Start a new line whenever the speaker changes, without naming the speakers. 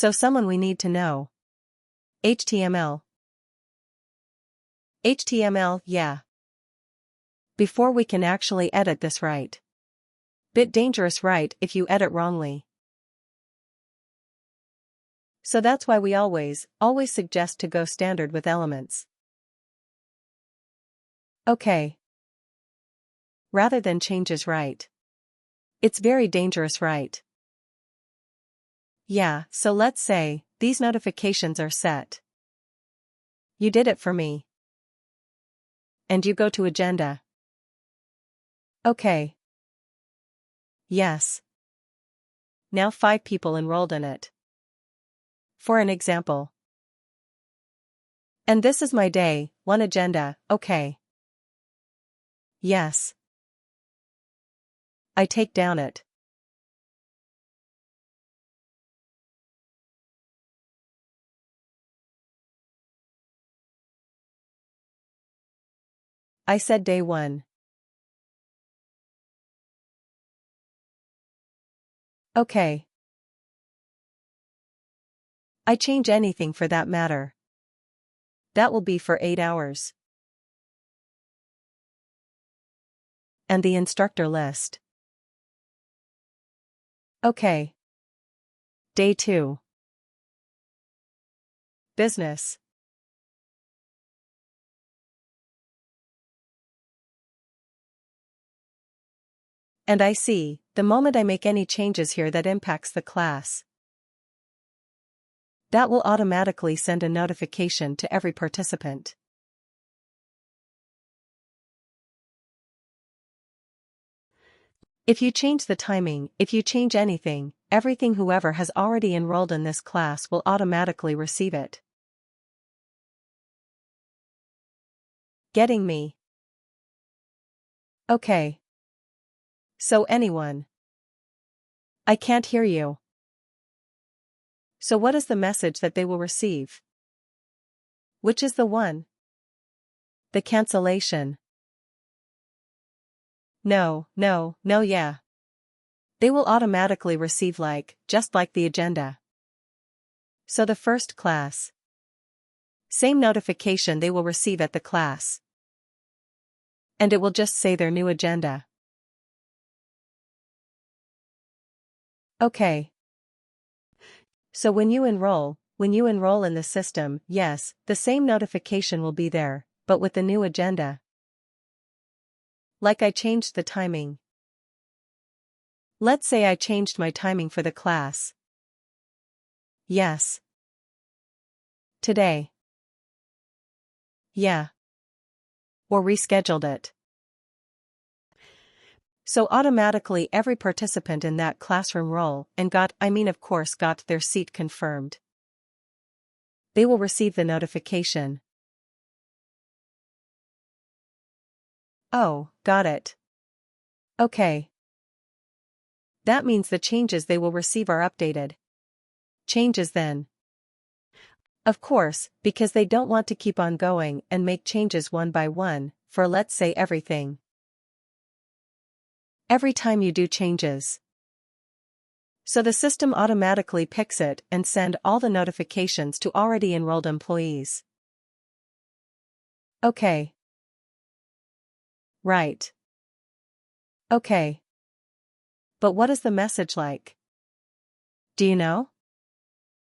So someone we need to know. HTML. HTML, yeah. Before we can actually edit this right. Bit dangerous, right, if you edit wrongly. So that's why we always suggest to go standard with elements. Okay. Rather than changes, right. It's very dangerous, right? Yeah, so let's say, these notifications are set. You did it for me. And you go to agenda. Okay. Yes. Now 5 people enrolled in it. For an example. And this is my day, 1 agenda, okay. Yes. I take down it. I said day 1. Okay. I change anything for that matter. That will be for 8 hours. And the instructor list. Okay. Day 2. Business. And I see, the moment I make any changes here that impacts the class, that will automatically send a notification to every participant. If you change the timing, if you change anything, everything whoever has already enrolled in this class will automatically receive it. Getting me? Okay. So anyone. I can't hear you. So what is the message that they will receive? Which is the one? The cancellation. No, yeah. They will automatically receive just like the agenda. So the first class. Same notification they will receive at the class. And it will just say their new agenda. Okay. So when you enroll in the system, yes, the same notification will be there, but with the new agenda. Like I changed the timing. Let's say I changed my timing for the class. Yes. Today. Yeah. Or rescheduled it. So automatically every participant in that classroom role and got their seat confirmed. They will receive the notification. Oh, got it. Okay. That means the changes they will receive are updated. Changes then. Of course, because they don't want to keep on going and make changes one by one, for let's say everything. Every time you do changes. So the system automatically picks it and send all the notifications to already enrolled employees. Okay. Right. Okay. But what is the message like? Do you know?